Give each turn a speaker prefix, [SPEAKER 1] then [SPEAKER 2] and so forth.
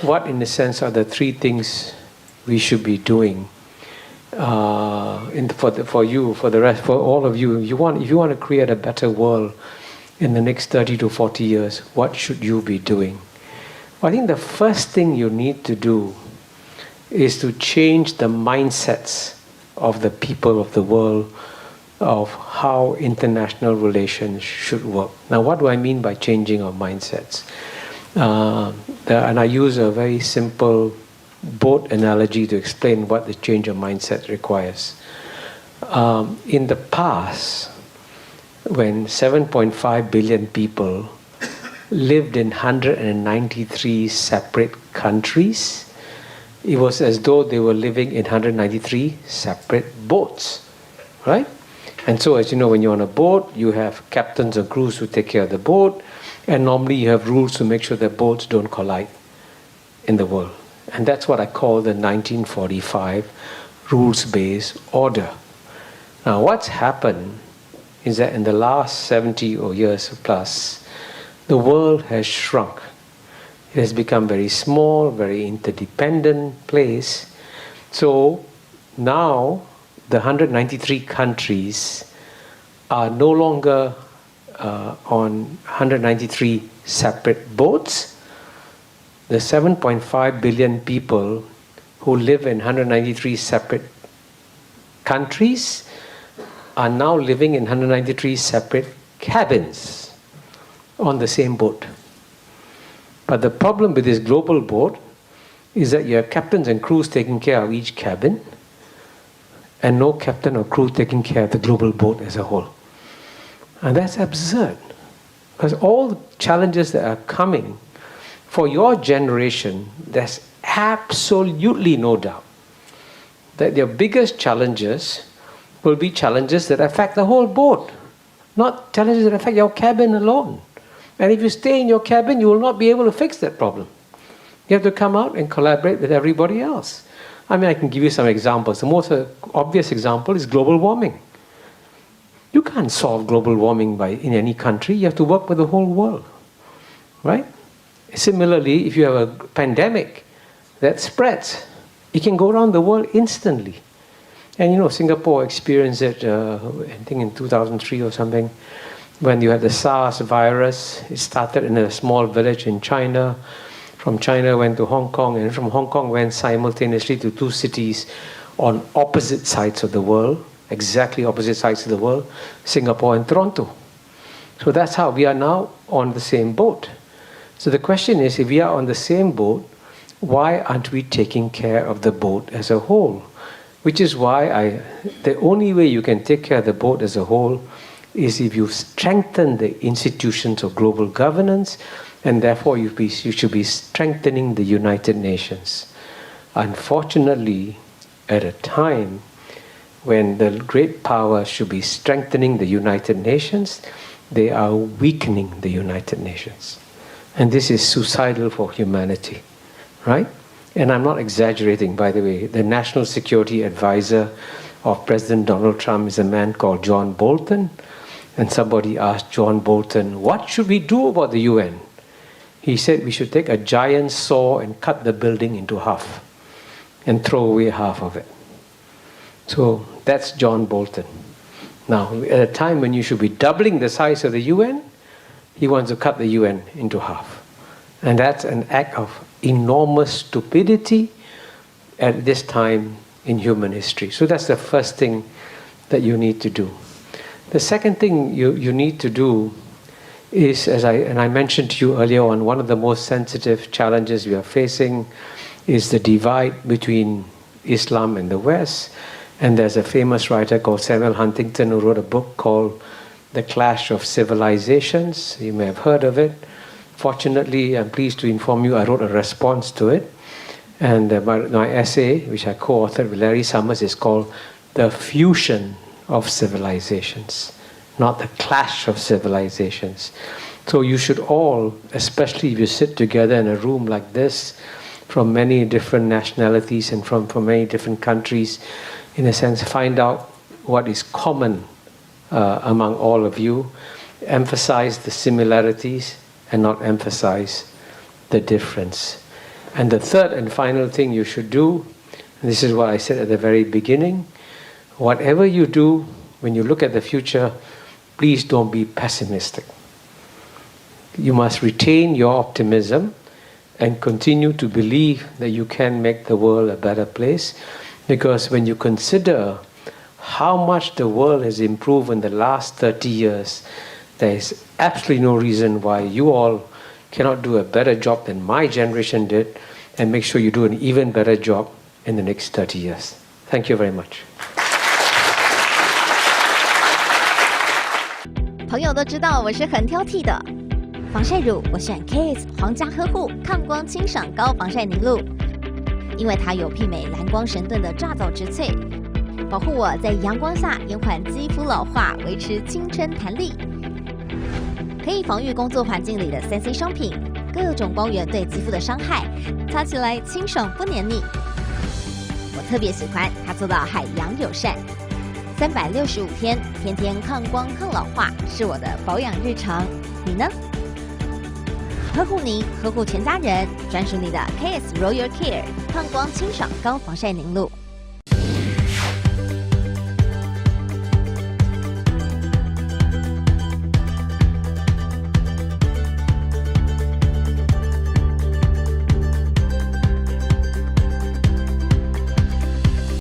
[SPEAKER 1] what, in a sense, are the three things we should be doing for you, for the rest, for all of you. If you want to create a better world in the next 30 to 40 years, what should you be doing? Well, I think the first thing you need to do is to change the mindsets of the people of the world of how international relations should work. Now, what do I mean by changing our mindsets? And I use a very simple boat analogy to explain what the change of mindset requires. In the past, when 7.5 billion people lived in 193 separate countries, it was as though they were living in 193 separate boats, right? And so, as you know, when you're on a boat, you have captains and crews who take care of the boat, and normally you have rules to make sure that boats don't collide in the world. And that's what I call the 1945 rules-based order. Now, what's happened is that in the last 70 years plus, the world has shrunk. It has become very small, very interdependent place. So now the 193 countries are no longer on 193 separate boats. The 7.5 billion people who live in 193 separate countries are now living in 193 separate cabins on the same boat. But the problem with this global boat is that you have captains and crews taking care of each cabin, and no captain or crew taking care of the global boat as a whole. And that's absurd, because all the challenges that are coming for your generation, there's absolutely no doubt that your biggest challenges will be challenges that affect the whole boat, not challenges that affect your cabin alone. And if you stay in your cabin, you will not be able to fix that problem. You have to come out and collaborate with everybody else. I mean, I can give you some examples. The most obvious example is global warming. You can't solve global warming in any country. You have to work with the whole world, right? Similarly, if you have a pandemic that spreads, it can go around the world instantly. And you know, Singapore experienced it, I think in 2003 or something, when you had the SARS virus. It started in a small village in China. From China went to Hong Kong, and from Hong Kong went simultaneously to two cities on opposite sides of the world, exactly opposite sides of the world, Singapore and Toronto. So that's how we are now on the same boat. So the question is, if we are on the same boat, why aren't we taking care of the boat as a whole? Which is why the only way you can take care of the boat as a whole is if you strengthen the institutions of global governance, and therefore you should be strengthening the United Nations. Unfortunately, at a time when the great powers should be strengthening the United Nations, they are weakening the United Nations. And this is suicidal for humanity, right? And I'm not exaggerating, by the way. The National Security Advisor of President Donald Trump is a man called John Bolton. And somebody asked John Bolton, what should we do about the UN? He said we should take a giant saw and cut the building into half and throw away half of it. So that's John Bolton. Now, at a time when you should be doubling the size of the UN, he wants to cut the UN into half. And that's an act of enormous stupidity at this time in human history. So that's the first thing that you need to do. The second thing you need to do is, as I mentioned to you earlier on, one of the most sensitive challenges we are facing is the divide between Islam and the West. And there's a famous writer called Samuel Huntington who wrote a book called The Clash of Civilizations. You may have heard of it. Fortunately, I'm pleased to inform you, I wrote a response to it. And my essay, which I co-authored with Larry Summers, is called The Fusion of Civilizations, not the clash of civilizations. So you should all, especially if you sit together in a room like this, from many different nationalities and from many different countries, in a sense, find out what is common among all of you, emphasize the similarities and not emphasize the difference. And the third and final thing you should do, and this is what I said at the very beginning, whatever you do, when you look at the future, please don't be pessimistic. You must retain your optimism and continue to believe that you can make the world a better place. Because when you consider how much the world has improved in the last 30 years, there is absolutely no reason why you all cannot do a better job than my generation did, and make sure you do an even better job in the next 30 years. Thank you very much.
[SPEAKER 2] 朋友都知道我是很挑剔的，防晒乳我选 KISS 皇家呵护抗光清爽高防晒凝露，因为它有媲美蓝光神盾的抓藻植萃，保护我在阳光下延缓肌肤老化，维持青春弹力。可以防御工作环境里的3C 商品，各种光源对肌肤的伤害，擦起来清爽不黏腻。我特别喜欢它做到海洋友善，365天，天天抗光抗老化，是我的保养日常。你呢？呵护你，呵护全家人，专属你的 KISS Royal Care 抗光清爽高防晒凝露。